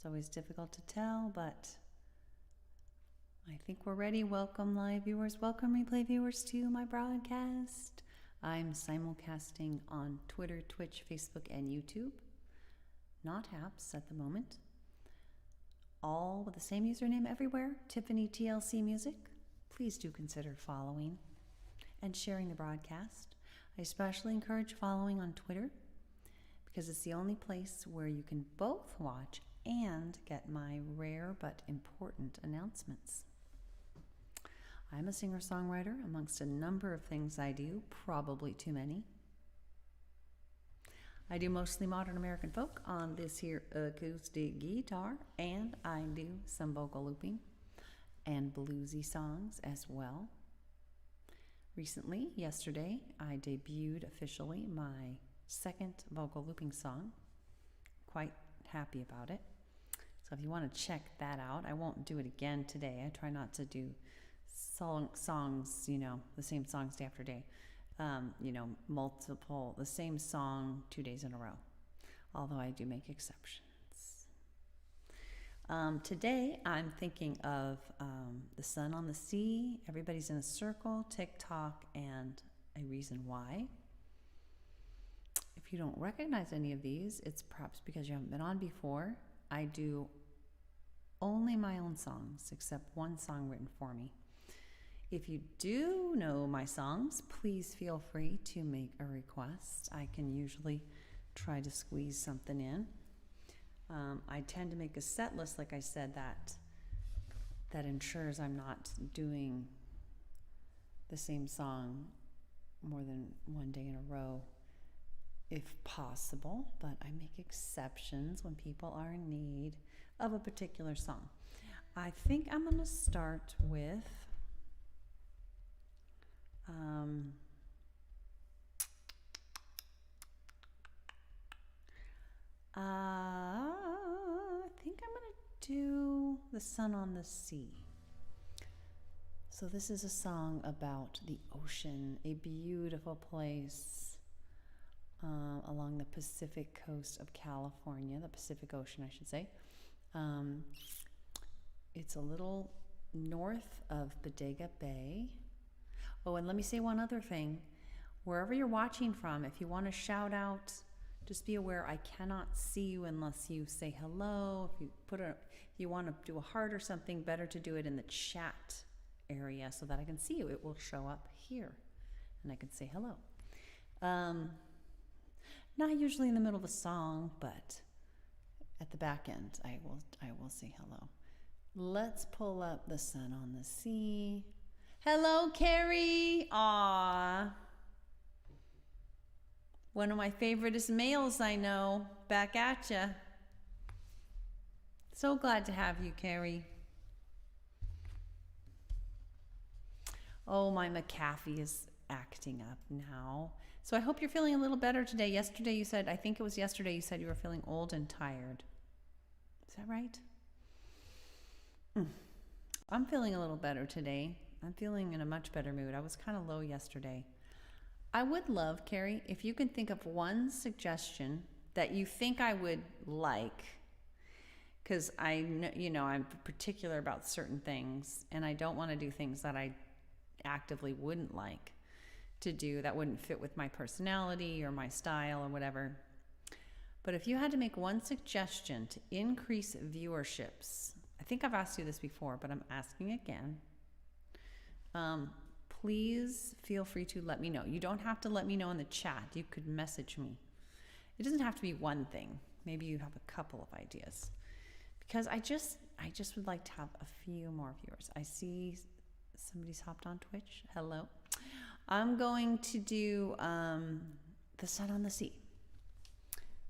It's always difficult to tell, but I think we're ready. Welcome, live viewers. Welcome, replay viewers, to my broadcast. I'm simulcasting on Twitter, Twitch, Facebook, and YouTube. Not apps at the moment. All with the same username everywhere, Tiffany TLC Music. Please do consider following and sharing the broadcast. I especially encourage following on Twitter because it's the only place where you can both watch and get my rare but important announcements. I'm a singer-songwriter amongst a number of things I do, probably too many. I do mostly modern American folk on this here acoustic guitar, and I do some vocal looping and bluesy songs as well. Recently, yesterday, I debuted officially my second vocal looping song. Quite happy about it. So if you want to check that out, I won't do it again today. I try not to do songs, the same songs day after day. The same song 2 days in a row, although I do make exceptions. Today, I'm thinking of The Sun on the Sea, Everybody's in a Circle, TikTok, and A Reason Why. If you don't recognize any of these, it's perhaps because you haven't been on before. I do only my own songs, except one song written for me. If you do know my songs, please feel free to make a request. I can usually try to squeeze something in. I tend to make a set list, like I said, that ensures I'm not doing the same song more than one day in a row, if possible, but I make exceptions when people are in need of a particular song. I think I'm going to start with I think I'm going to do The Sun on the Sea. So this is a song about the ocean, a beautiful place along the Pacific coast of California, the Pacific Ocean, I should say. It's a little north of Bodega Bay. Oh, and let me say one other thing. Wherever you're watching from, if you want to shout out, just be aware I cannot see you unless you say hello. If you want to do a heart or something, better to do it in the chat area so that I can see you. It will show up here, and I can say hello. Not usually in the middle of a song, but at the back end, I will say hello. Let's pull up The Sun on the Sea. Hello, Carrie. Aw. One of my favoriteest males I know. Back at ya. So glad to have you, Carrie. Oh, my McAfee is acting up now. So I hope you're feeling a little better today. I think it was yesterday you said you were feeling old and tired. Is that right? I'm feeling a little better today. I'm feeling in a much better mood. I was kind of low yesterday. I would love, Carrie, if you can think of one suggestion that you think I would like, because I know, I'm particular about certain things, and I don't want to do things that I actively wouldn't like to do, that wouldn't fit with my personality or my style or whatever. But if you had to make one suggestion to increase viewerships, I think I've asked you this before, but I'm asking again. Please feel free to let me know. You don't have to let me know in the chat. You could message me. It doesn't have to be one thing. Maybe you have a couple of ideas. Because I just would like to have a few more viewers. I see somebody's hopped on Twitch. Hello. I'm going to do The Sun on the Sea.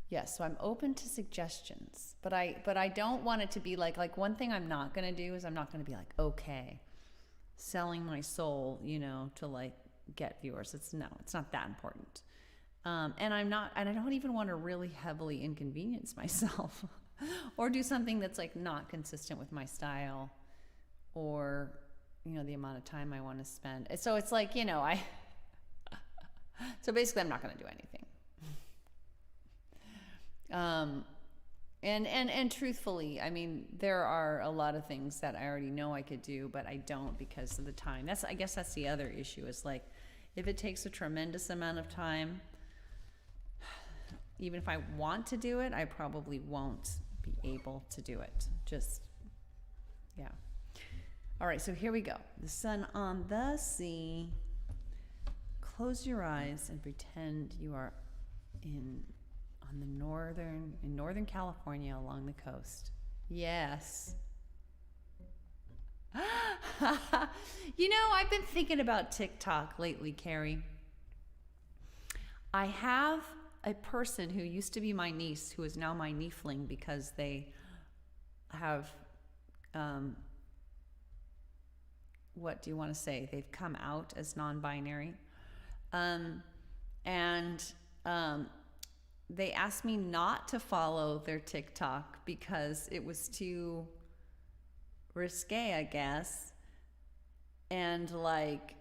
Yes, so I'm open to suggestions, but I don't want it to be like one thing I'm not going to do is I'm not going to be like, okay, selling my soul, to get viewers. It's not that important. And I don't even want to really heavily inconvenience myself or do something that's not consistent with my style or, the amount of time I want to spend. So it's so basically I'm not going to do anything. And truthfully, I mean, there are a lot of things that I already know I could do, but I don't because of the time. I guess that's the other issue, is like, if it takes a tremendous amount of time, even if I want to do it, I probably won't be able to do it. Just, yeah. All right, so here we go. The sun on the sea. Close your eyes and pretend you are in Northern California along the coast. Yes. You know, I've been thinking about TikTok lately, Carrie. I have a person who used to be my niece, who is now my niefling, because they have, what do you want to say? They've come out as non-binary. They asked me not to follow their TikTok because it was too risque, I guess. And like,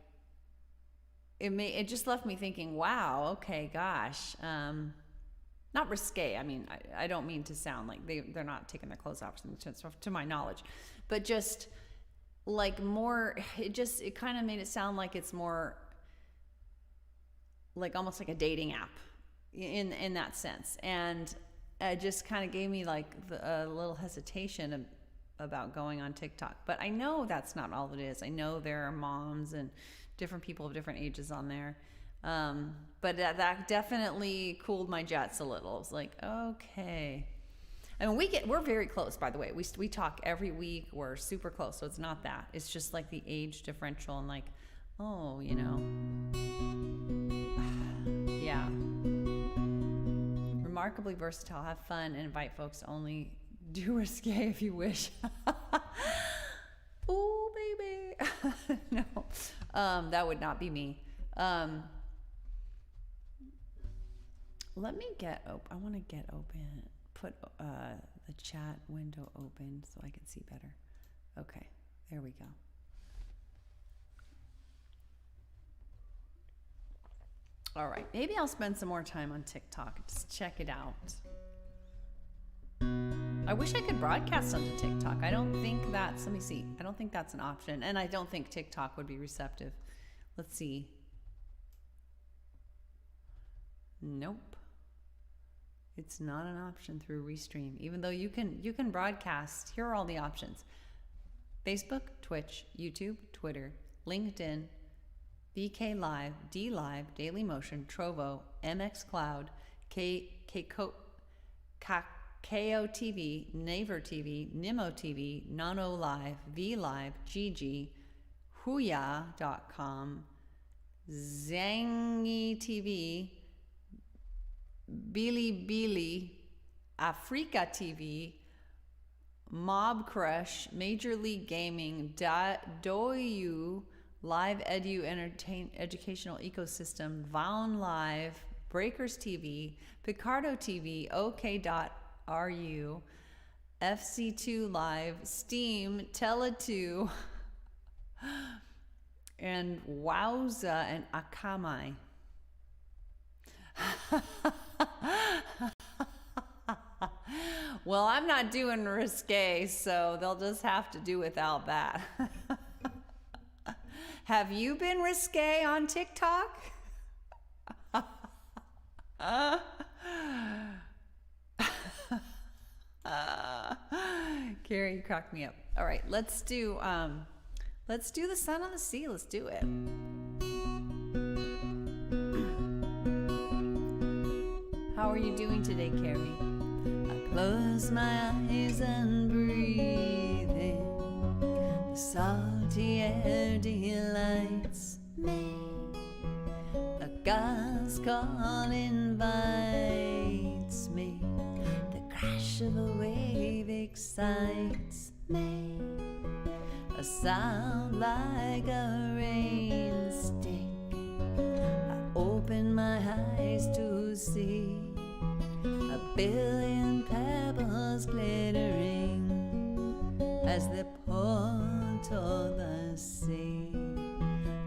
it just left me thinking, wow, okay, gosh. Not risque. I mean, I don't mean to sound like they're not taking their clothes off, to my knowledge, but just like more, it kind of made it sound like it's more like almost like a dating app in that sense. And it just kind of gave me like a little hesitation about going on TikTok. But I know that's not all it is. I know there are moms and different people of different ages on there. But that definitely cooled my jets a little. I was like, okay. I mean, we're very close, by the way. We talk every week. We're super close. So it's not that. It's just like the age differential and like, oh, you know. Yeah. Remarkably versatile. Have fun and invite folks only. Do risque if you wish. Oh, baby. No, that would not be me. Let me get open. I want to get open. Put the chat window open so I can see better. Okay, there we go. All right, maybe I'll spend some more time on TikTok. Just check it out. I wish I could broadcast onto TikTok. I don't think that's, let me see. I don't think that's an option. And I don't think TikTok would be receptive. Let's see. Nope. It's not an option through Restream, even though you can broadcast. Here are all the options. Facebook, Twitch, YouTube, Twitter, LinkedIn, VK Live, D Live, Dailymotion, Trovo, MX Cloud, KO TV, Naver TV, Nimo TV, Nano Live, V Live, GG, Huya.com, Zangi TV, Bilibili, Africa TV, Mob Crush, Major League Gaming, Doyu, Live Edu Educational Ecosystem, Vaun Live, Breakers TV, Picardo TV, OK.ru, FC2 Live, Steam, Tele2, and Wowza and Akamai. Well, I'm not doing risque, so they'll just have to do without that. Have you been risque on TikTok? Carrie, you cracked me up. All right, let's do the sun on the sea. Let's do it. How are you doing today, Carrie? I close my eyes and breathe in. The salty air delights me. A gas call invites me. The crash of a wave excites me. A sound like a rain stick. I open my eyes to see a billion pebbles glittering as they pour toward the sea,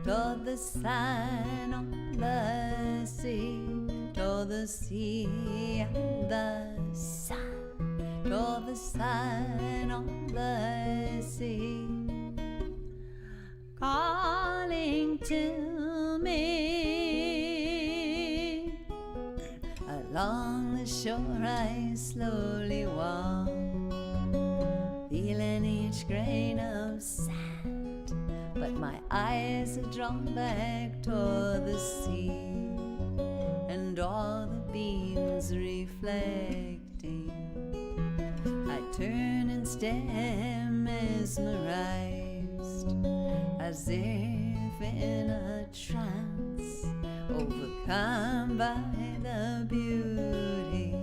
toward the sign on the sea, toward the sea and the sun, the sun on the sea, calling to me. Along the shore I slowly walk, feeling each grain of sand, but my eyes are drawn back toward the sea, and all the beams reflecting. I turn and stare, mesmerized, as if in a trance, overcome by the beauty.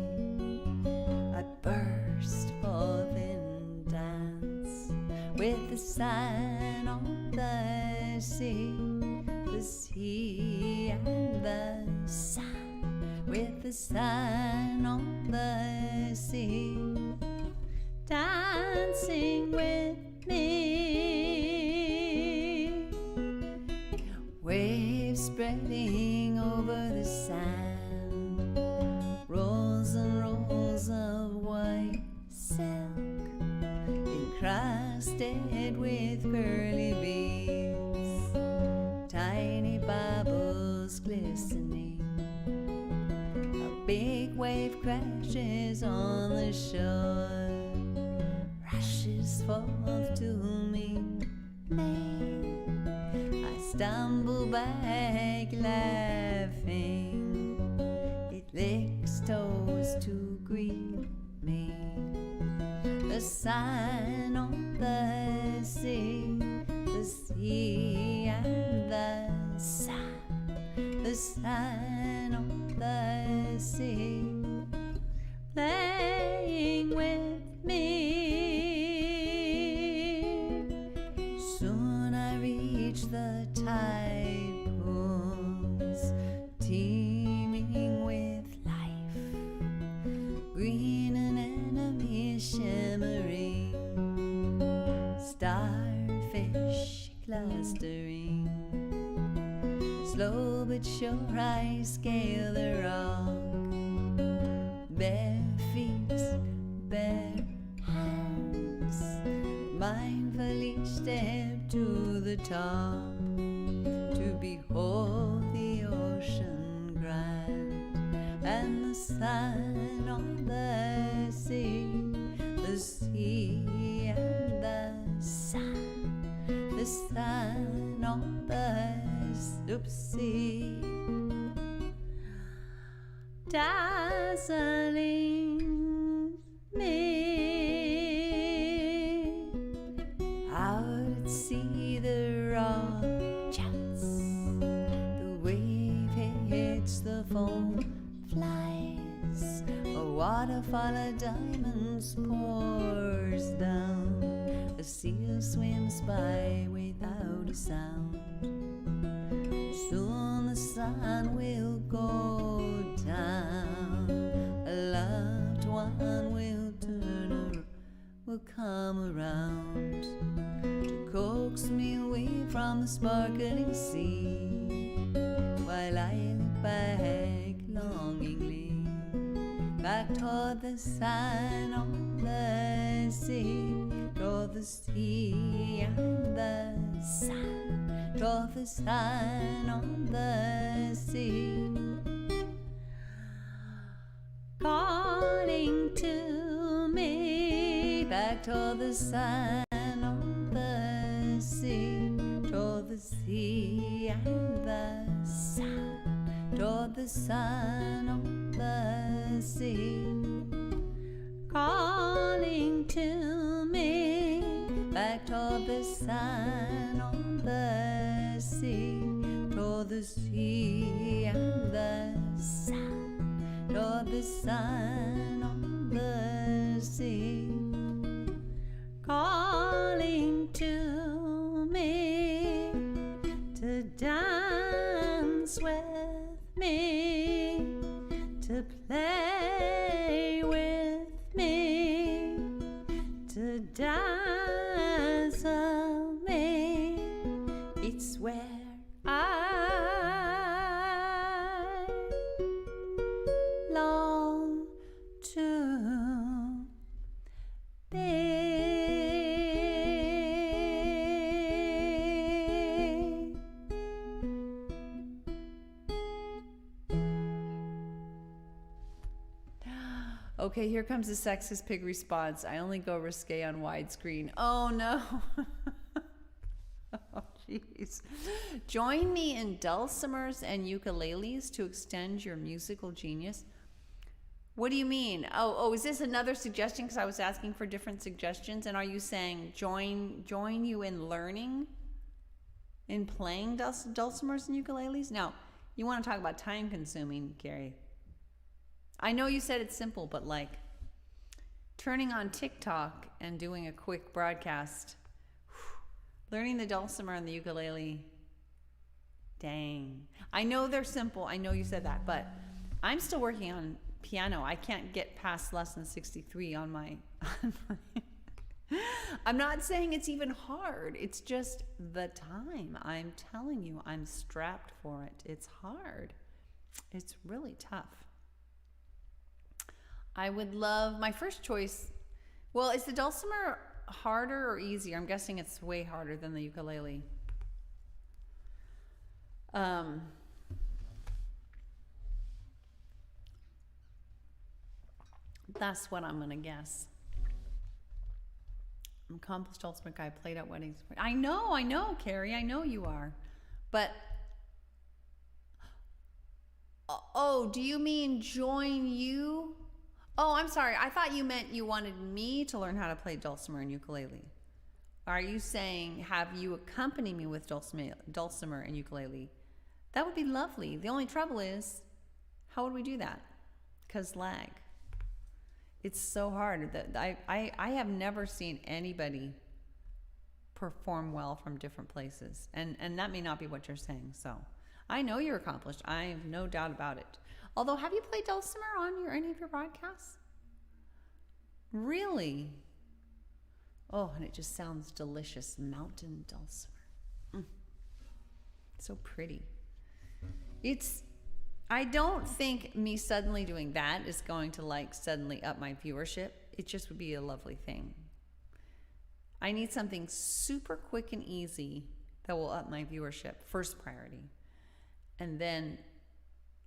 I burst forth in dance with the sun on the sea and the sun, with the sun on the sea, dancing with me. Waves spreading over the sand, rolls and rolls of white silk, encrusted with pearly beads, tiny bubbles glistening. A big wave crashes on the shore, rushes forth to meet me. I stumble back laughing, it licks toes to greet me. The sun on the sea and the sun on the sea, playing with me. Soon I reach the tide pools, teeming with life, green anemone shimmering, starfish clustering. Slow but sure I scale the rock, bare feet, bare hands, mindfully step to the top, to behold the ocean grand, and the sun on the sea and the sun on the sea, dazzling me. Out at sea the rock jumps, the wave hits the foam, flies, a waterfall of diamonds pours down, a seal swims by without a sound. Soon the sun will go down, a loved one will come around to coax me away from the sparkling sea, while I look back longingly, back toward the sun on the sea, toward the sea and the sun, toward the sun on the sea, calling to me, back toward the sun on the sea, toward the sea and the sun, toward the sun on the sea, calling to me, back toward the sun on the sea, toward the sea and the sun, toward the sun on the sea, calling to me to dance with me, to play with me, to dazzle me. It's where I long to Babe. Okay, here comes the sexist pig response. I only go risque on widescreen. Oh no. Oh jeez. Join me in dulcimers and ukuleles to extend your musical genius. What do you mean? Oh, is this another suggestion? Because I was asking for different suggestions. And are you saying join you in learning, in playing dulcimers and ukuleles? Now, you want to talk about time consuming, Gary. I know you said it's simple, but like turning on TikTok and doing a quick broadcast, learning the dulcimer and the ukulele, dang. I know they're simple. I know you said that, but I'm still working on piano. I can't get past lesson 63 on my I'm not saying it's even hard. It's just the time. I'm telling you, I'm strapped for it. It's hard. It's really tough. I would love my first choice. Well, is the dulcimer harder or easier? I'm guessing it's way harder than the ukulele. That's what I'm gonna guess. I'm an accomplished dulcimer guy, played at weddings. I know, Carrie. I know you are, but oh, do you mean join you? Oh, I'm sorry. I thought you meant you wanted me to learn how to play dulcimer and ukulele. Are you saying have you accompany me with dulcimer and ukulele? That would be lovely. The only trouble is, how would we do that? Because lag. It's so hard. I have never seen anybody perform well from different places. And that may not be what you're saying. So I know you're accomplished. I have no doubt about it. Although, have you played dulcimer on any of your broadcasts? Really? Oh, and it just sounds delicious. Mountain dulcimer. So pretty. I don't think me suddenly doing that is going to suddenly up my viewership. It just would be a lovely thing. I need something super quick and easy that will up my viewership. First priority. And then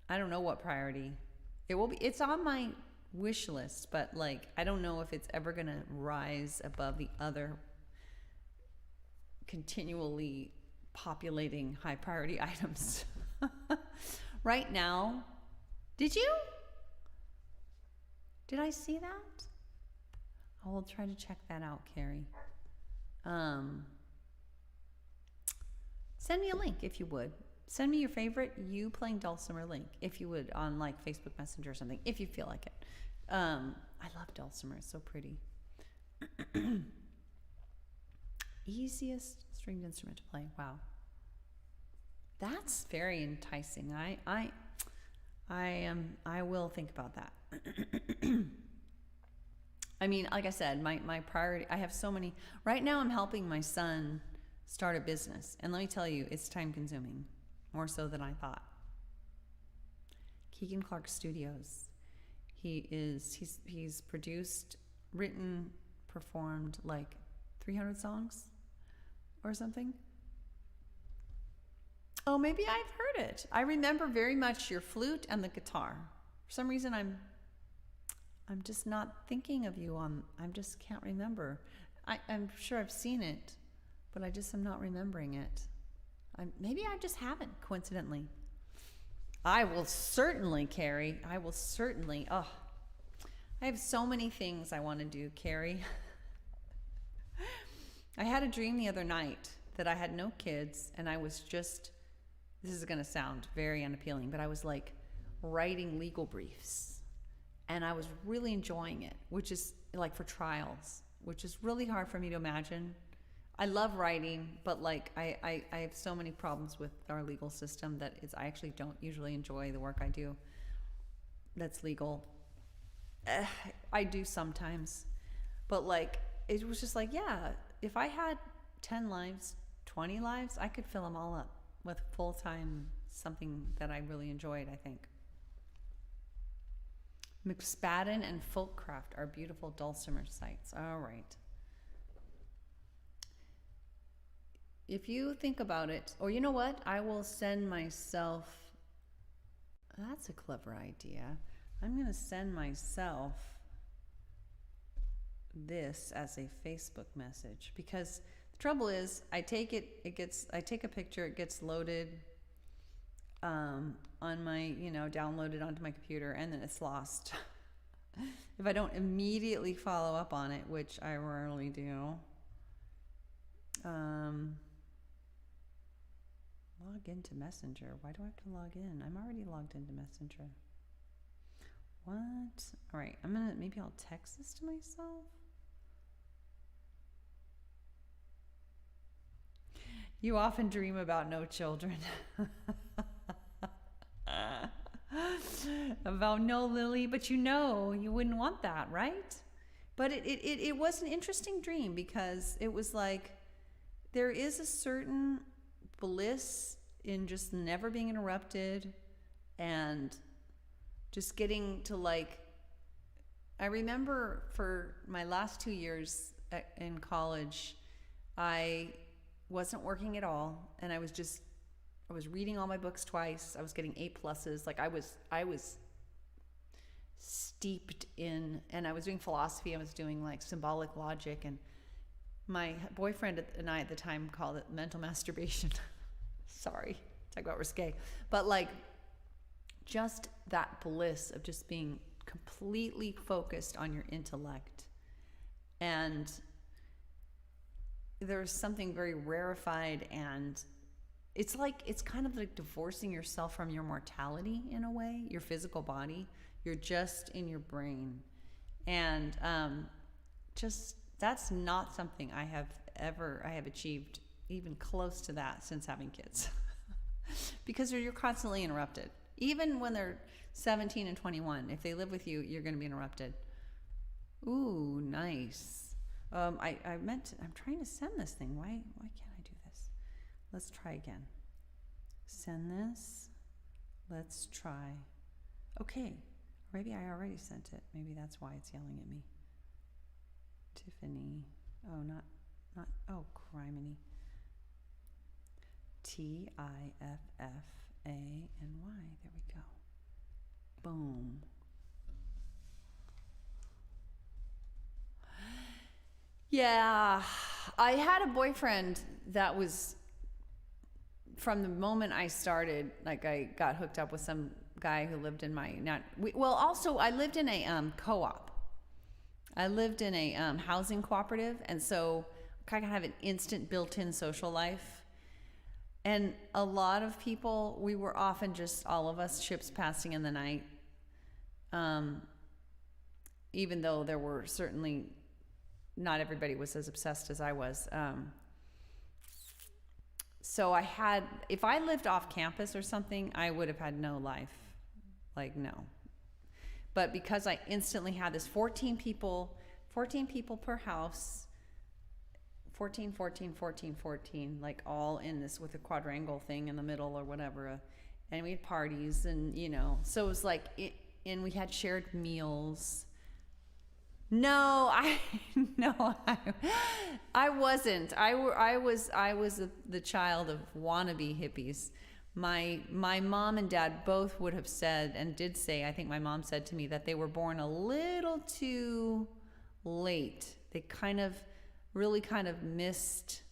I don't know what priority it will be. It's on my wish list, but I don't know if it's ever going to rise above the other continually populating high priority items. Right now, did I see that? I will try to check that out, Carrie. Send me a link if you would. Send me your favorite you playing dulcimer link if you would on Facebook Messenger or something, if you feel like it. I love dulcimer. It's so pretty. Easiest stringed instrument to play. Wow. That's very enticing. I will think about that. I mean, like I said, my priority, I have so many. Right now I'm helping my son start a business. And let me tell you, it's time consuming. More so than I thought. Keegan Clark Studios. He's produced, written, performed 300 songs or something. Oh, maybe I've heard it. I remember very much your flute and the guitar. For some reason, I'm just not thinking of you I just can't remember. I'm sure I've seen it, but I just am not remembering it. Maybe I just haven't, coincidentally. I will certainly, Carrie. I will certainly. Oh, I have so many things I want to do, Carrie. I had a dream the other night that I had no kids, and I was just, this is going to sound very unappealing, but I was writing legal briefs. And I was really enjoying it, which is for trials, which is really hard for me to imagine. I love writing, but I have so many problems with our legal system that I actually don't usually enjoy the work I do that's legal. I do sometimes, but it was just yeah, if I had 10 lives, 20 lives, I could fill them all up with full-time something that I really enjoyed, I think. McSpadden and Folkcraft are beautiful dulcimer sites. All right. If you think about it, or you know what? I will send myself. That's a clever idea. I'm going to send myself this as a Facebook message, because the trouble is I take a picture, it gets loaded on my, downloaded onto my computer, and then it's lost. If I don't immediately follow up on it, which I rarely do. Log into Messenger. Why do I have to log in? I'm already logged into Messenger. What? All right, maybe I'll text this to myself. You often dream about no children. About no Lily, but you wouldn't want that, right? But it was an interesting dream, because it was like there is a certain bliss in just never being interrupted and just getting to, like, I remember for my last 2 years in college, I wasn't working at all, and I was reading all my books twice. I was getting A+. Like I was steeped in, and I was doing philosophy. I was doing like symbolic logic, and my boyfriend and I at the time called it mental masturbation. Sorry, talk about risque. But like just that bliss of just being completely focused on your intellect. And there's something very rarefied, and it's kind of like divorcing yourself from your mortality in a way, your physical body. You're just in your brain. And just that's not something I have achieved even close to that since having kids. Because you're constantly interrupted. Even when they're 17 and 21, if they live with you, you're going to be interrupted. Ooh, nice. I'm trying to send this thing. Why can't I do this? Let's try again. Send this. Let's try. Okay. Maybe I already sent it. Maybe that's why it's yelling at me. Tiffany. Oh, not, oh, criminy. TIFFANY. There we go. Boom. Yeah. I had a boyfriend that was, from the moment I started, like I got hooked up with some guy who lived in I lived in a co-op. I lived in a housing cooperative, and so I kind of have an instant built-in social life. And a lot of people, we were often just all of us ships passing in the night. Even though there were certainly, not everybody was as obsessed as I was. So if I lived off campus or something, I would have had no life. Like, no. But because I instantly had this 14 people per house, 14, like all in this with a quadrangle thing in the middle or whatever. And we had parties, and, so it was like, and we had shared meals. No, I wasn't. I was the child of wannabe hippies. My mom and dad both would have said, and did say, I think my mom said to me, that they were born a little too late. They really missed.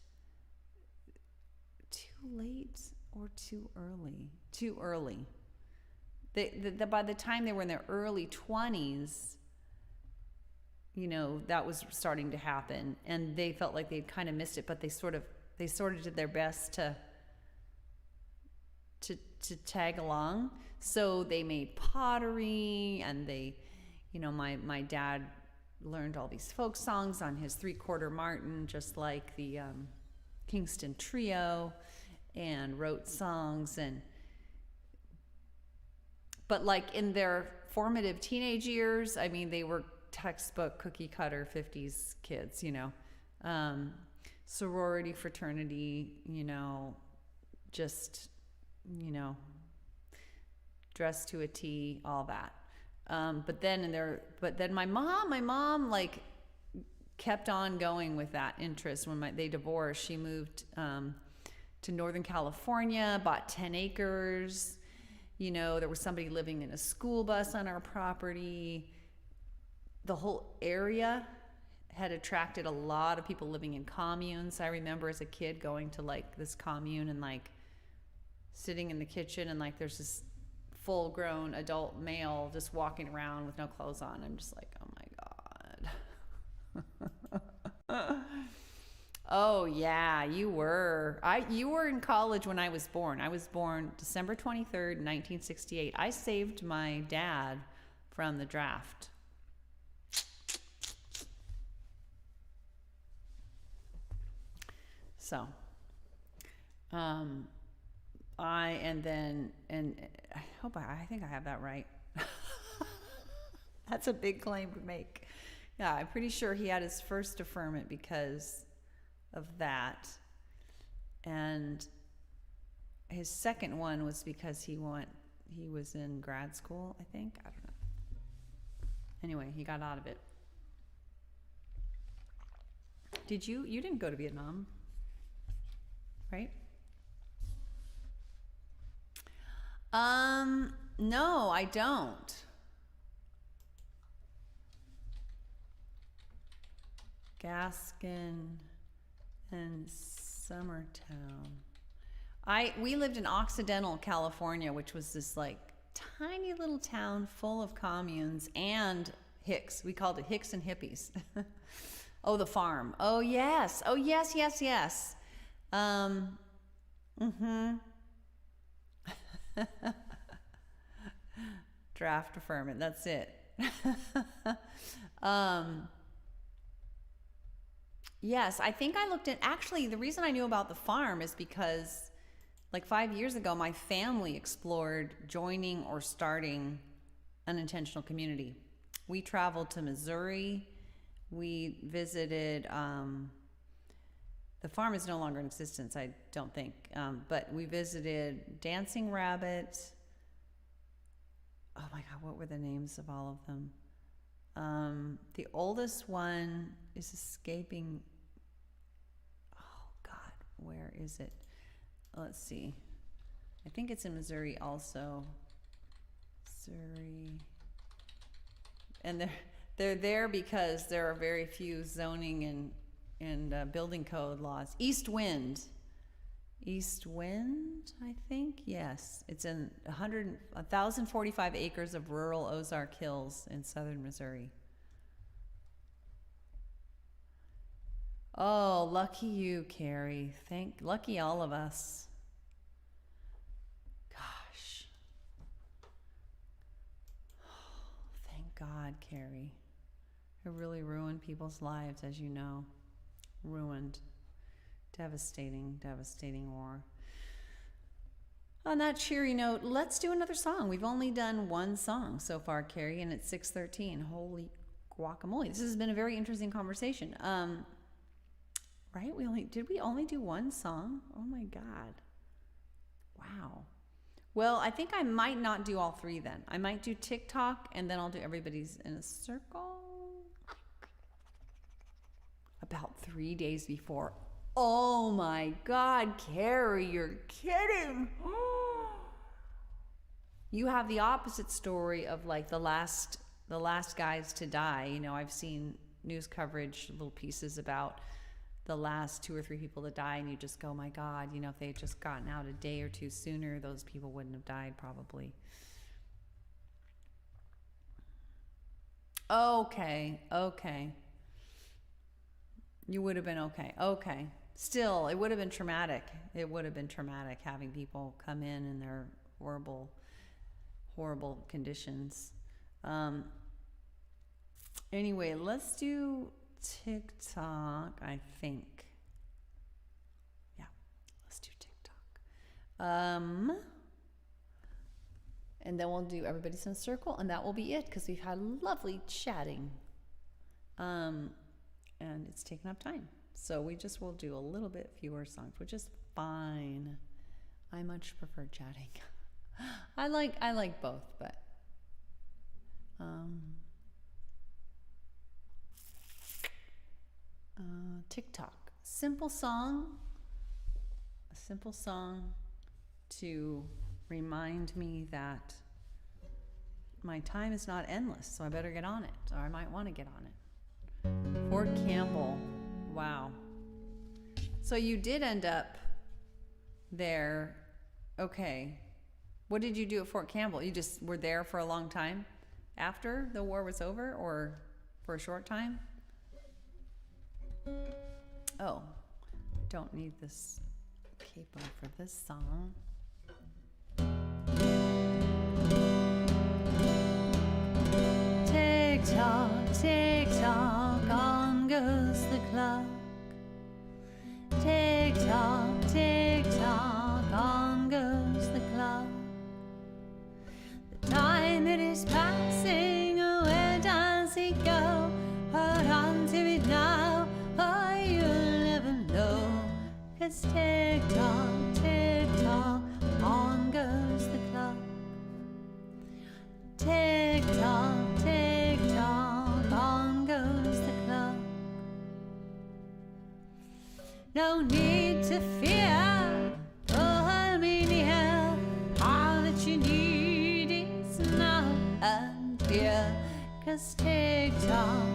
Too late or too early? Too early. By the time they were in their early 20s, that was starting to happen, and they felt like they'd kind of missed it, but they sort of did their best to tag along. So they made pottery, and they, my dad learned all these folk songs on his 3/4 Martin, just like the Kingston Trio, and wrote songs. But like in their formative teenage years, I mean, they were textbook cookie cutter 50s kids, sorority, fraternity, just, dressed to a T, all that. But then my mom like kept on going with that interest. When they divorced, she moved to Northern California, bought 10 acres. You know, there was somebody living in a school bus on our property. The whole area had attracted a lot of people living in communes. I remember as a kid going to like this commune and like sitting in the kitchen and like there's this full grown adult male just walking around with no clothes on. I'm just like, oh my God. Oh yeah, you were in college when I was born. I was born December 23rd, 1968. I saved my dad from the draft. So, I think I have that right. That's a big claim to make. Yeah, I'm pretty sure he had his first deferment because of that. And his second one was because he was in grad school, I think. I don't know. Anyway, he got out of it. You didn't go to Vietnam, right? No, I don't. Gaskin and Summertown. We lived in Occidental, California, which was this like tiny little town full of communes and hicks. We called it hicks and hippies. Oh, the farm. Oh, yes. Oh, yes, yes, yes. Draft deferment. That's it. Yes, I think I looked at, actually, the reason I knew about the farm is because like 5 years ago, my family explored joining or starting an intentional community. We traveled to Missouri. We visited, the farm is no longer in existence, I don't think, but we visited Dancing Rabbit. Oh my God, what were the names of all of them? The oldest one is escaping. Oh God, where is it? Let's see. I think it's in Missouri also. Missouri. And they're there because there are very few zoning and building code laws. East Wind, I think. Yes, it's in 1,045 acres of rural Ozark Hills in southern Missouri. Oh, lucky you, Carrie. Lucky all of us. Gosh. Thank God, Carrie. It really ruined people's lives, as you know. Ruined. Devastating, devastating war. On that cheery note, let's do another song. We've only done one song so far, Carrie, and it's 6:13. Holy guacamole. This has been a very interesting conversation. Right? Did we only do one song? Oh my God. Wow. Well, I think I might not do all three then. I might do TikTok and then I'll do Everybody's in a Circle. About 3 days before. Oh my God, Carrie, you're kidding. You have the opposite story of like the last guys to die. You know, I've seen news coverage, little pieces about the last 2 or 3 people to die, and you just go, my God, you know, if they had just gotten out a day or two sooner, those people wouldn't have died probably. Okay. You would have been okay. Okay. Still, it would have been traumatic. It would have been traumatic having people come in their horrible, horrible conditions. Anyway, let's do TikTok, I think. Yeah, let's do TikTok. And then we'll do Everybody's in a Circle, and that will be it because we've had lovely chatting. And it's taken up time. So we just will do a little bit fewer songs, which is fine. I much prefer chatting. I like both, but TikTok. Simple song. A simple song to remind me that my time is not endless, so I better get on it, or I might want to get on it. Fort Campbell. Wow. So you did end up there. Okay. What did you do at Fort Campbell? You just were there for a long time after the war was over, or for a short time? Oh, I don't need this capo for this song. Tick tock, on goes the clock. Tick tock, on goes the clock. The time it is passing, where does it go? Hold on to it now, or you'll never know. 'Cause tick tock, on goes the clock. Tick tock, on goes the clock. No need to fear, pull me near. All that you need is now and here. 'Cause tick tock,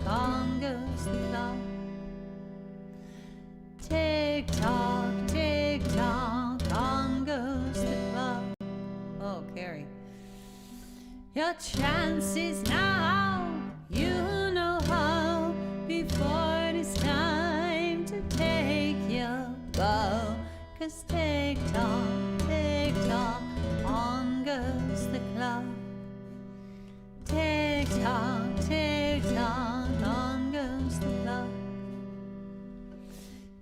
on goes the clock. Tick tock, on goes the clock. Oh, Carrie. Your chance is now, you know how, before it is time to take your bow. 'Cause tick tock, on goes the clock. Tick tock, on goes the clock.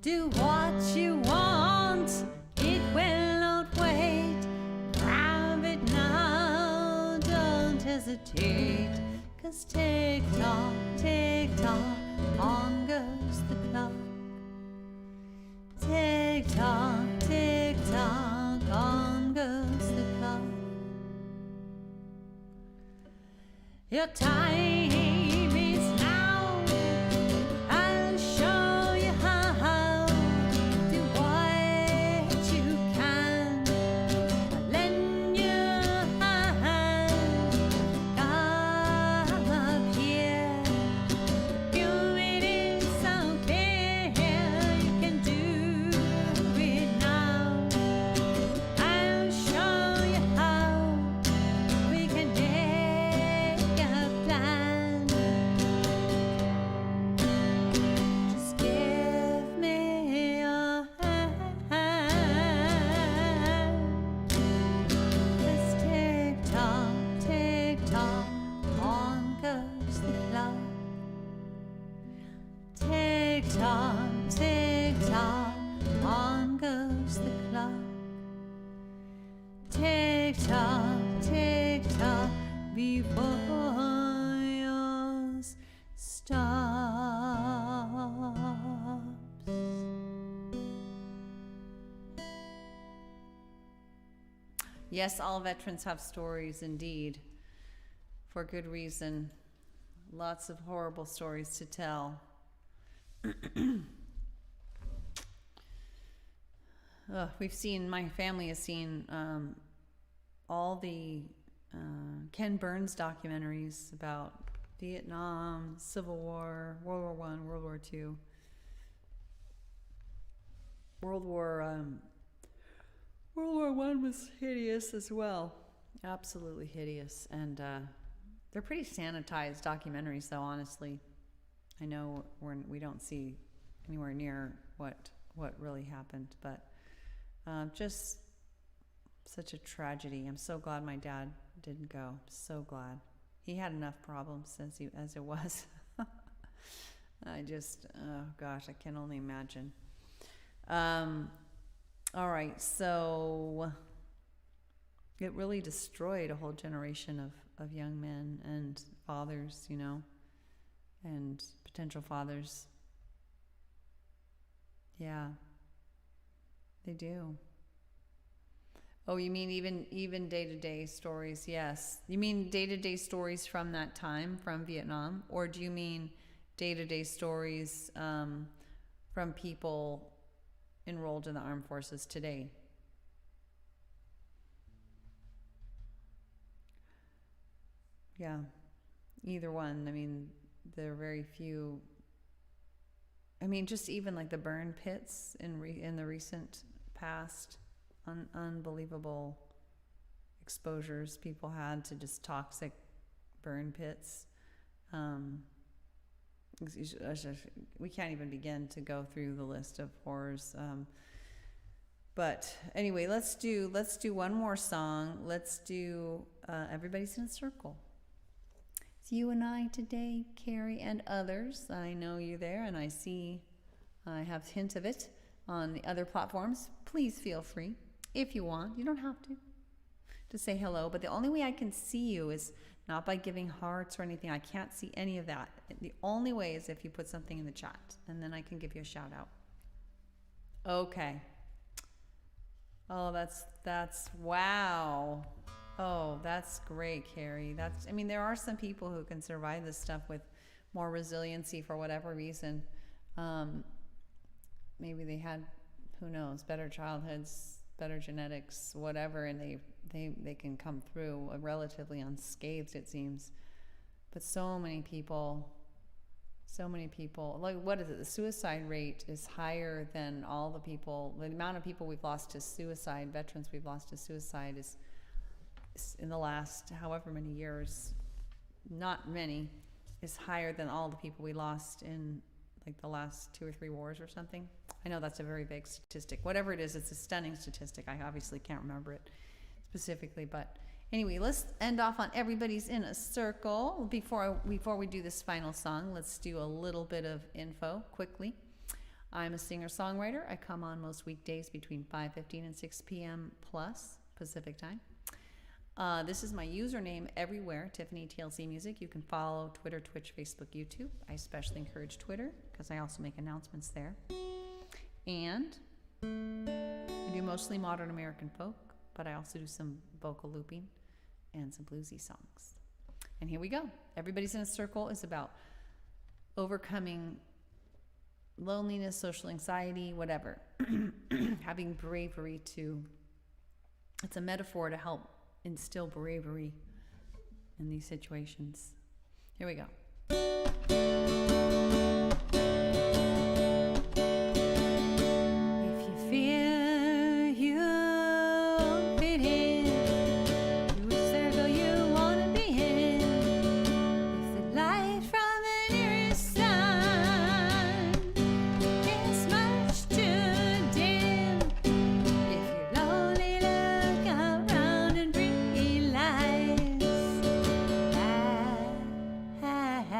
Do what you want, it will not wait. Grab it now, don't hesitate. 'Cause tick tock, on goes the clock. Tick tock, on goes the clock. Your time is now, I'll show you how. Do what you can, I'll lend you a hand. Come up here, you it is so clear, you can do it now. I'll show you how, we can make a plan. Just give me your hand. 'Cause tick tock, on goes the clock. Tick tock, on goes the clock. Tick tock, before yours stops. Yes, all veterans have stories indeed, for good reason. Lots of horrible stories to tell. My family has seen all the Ken Burns documentaries about Vietnam, Civil War, World War I, World War II. World War I was hideous as well. Absolutely hideous. And they're pretty sanitized documentaries, though, honestly. I know we don't see anywhere near what really happened, but just such a tragedy. I'm so glad my dad didn't go. So glad. He had enough problems as it was. I just, oh gosh, I can only imagine. All right, so it really destroyed a whole generation of young men and fathers, and potential fathers. Yeah, they do. Oh, you mean even day-to-day stories? Yes. You mean day-to-day stories from that time, from Vietnam? Or do you mean day-to-day stories from people enrolled in the armed forces today? Yeah, either one. I mean, there are very few. I mean, just even like the burn pits in the recent past, unbelievable exposures people had to just toxic burn pits. We can't even begin to go through the list of horrors. But anyway, let's do one more song. Let's do Everybody's in a Circle. It's you and I today, Carrie and others. I know you there, and I see I have a hint of it on the other platforms. Please feel free, if you want. You don't have to say hello, but the only way I can see you is not by giving hearts or anything. I can't see any of that. The only way is if you put something in the chat, and then I can give you a shout out. Okay. Oh, that's wow. Oh, that's great, Carrie. I mean, there are some people who can survive this stuff with more resiliency for whatever reason. Maybe they had, who knows, better childhoods, better genetics, whatever, and they can come through relatively unscathed, it seems. But so many people, like, what is it? The suicide rate is higher than all the people, the amount of people we've lost to suicide, veterans we've lost to suicide is in the last however many years, not many, is higher than all the people we lost in like the last 2 or 3 wars or something. I know that's a very vague statistic. Whatever it is, it's a stunning statistic. I obviously can't remember it specifically, but anyway, let's end off on Everybody's in a Circle. Before we do this final song, let's do a little bit of info quickly. I'm a singer-songwriter. I come on most weekdays between 5:15 and 6 p.m. plus Pacific time. This is my username everywhere, Tiffany TLC Music. You can follow Twitter, Twitch, Facebook, YouTube. I especially encourage Twitter because I also make announcements there. And I do mostly modern American folk, but I also do some vocal looping and some bluesy songs. And here we go. Everybody's in a Circle is about overcoming loneliness, social anxiety, whatever. Having bravery it's a metaphor to help instill bravery in these situations. Here we go. If you feel you won't fit in to a circle you wanna be in, if the light from the nearest sun is much too dim, if you're lonely, look around and realize that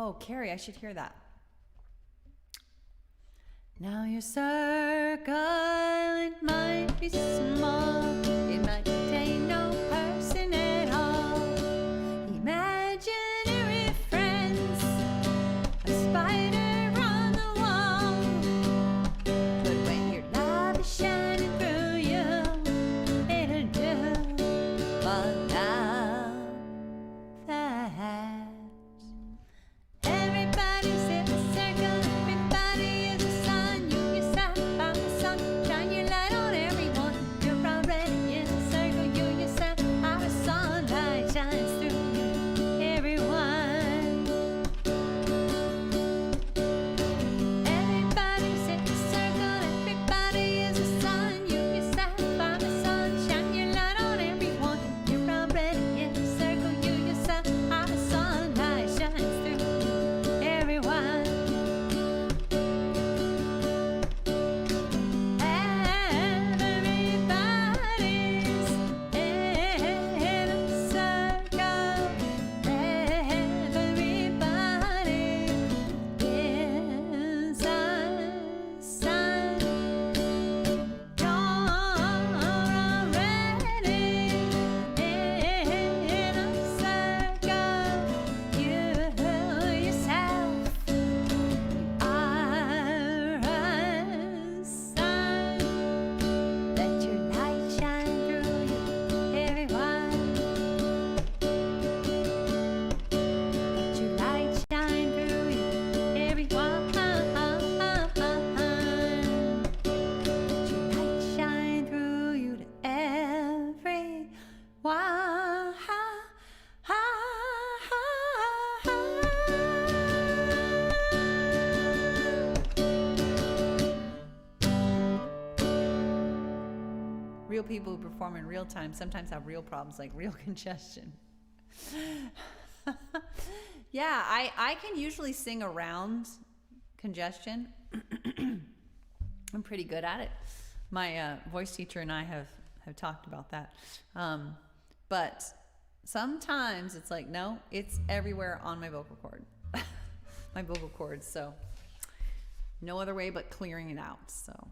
Oh, Carrie, I should hear that. Now your circle, it might be small, it might contain no person at all. Imaginary friends, a spider on the wall. But when your love is shining through you, it'll do. But now that everybody's in a circle, everybody is a sun. You yourself are the sun. Shine your light on everyone. You're already in a circle. You yourself are a sunlight shines through you, everyone. Everybody's in a circle. Everybody is a sun. You yourself are the sun. Shine your light on everyone. You're already in a circle. You yourself are the sunlight shines through everyone. Everybody's in a circle. Everybody is a sun. You're already in a circle. You yourself are a sun. Let your light shine through you, everyone. Let your light shine through you, everyone. Let your light shine through you to everyone. Real people who perform in real time sometimes have real problems like real congestion. Yeah, I can usually sing around congestion. I'm pretty good at it. My voice teacher and I have talked about that. But sometimes it's like, no, it's everywhere on my vocal cord. My vocal cords, so no other way but clearing it out. So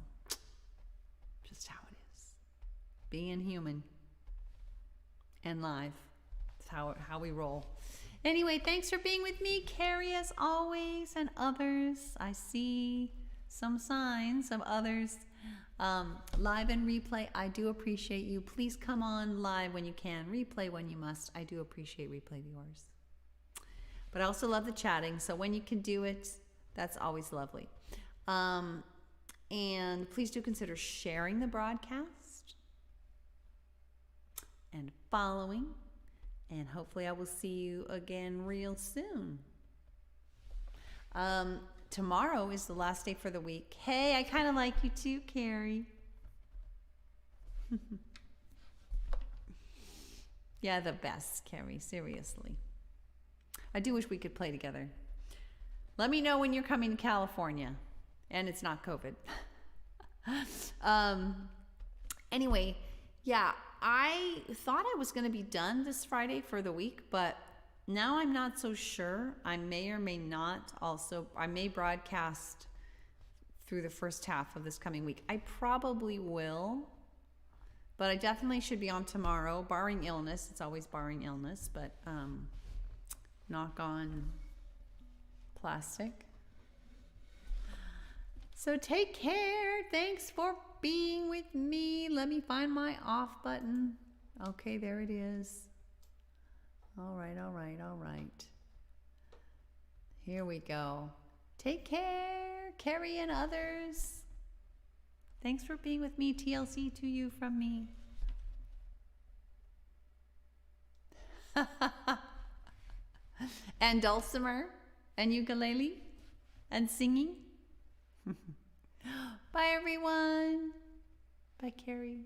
just how it is. Being human and live. That's how we roll. Anyway, thanks for being with me, Carrie, as always, and others. I see some signs of others live and replay. I do appreciate you. Please come on live when you can, replay when you must. I do appreciate replay viewers. But I also love the chatting, so when you can do it, that's always lovely. And please do consider sharing the broadcast and following. And hopefully I will see you again real soon. Tomorrow is the last day for the week. Hey, I kind of like you too, Carrie. Yeah, the best, Carrie, seriously. I do wish we could play together. Let me know when you're coming to California and it's not COVID. Anyway, yeah, I thought I was going to be done this Friday for the week, but now I'm not so sure. I may or may not also. I may broadcast through the first half of this coming week. I probably will, but I definitely should be on tomorrow, barring illness. It's always barring illness, but knock on plastic. So take care. Thanks for being with me. Let me find my off button. Okay, there it is. All right, all right, all right. Here we go. Take care, Carrie and others. Thanks for being with me. TLC to you from me. And dulcimer and ukulele and singing. Bye, everyone. Bye, Carrie.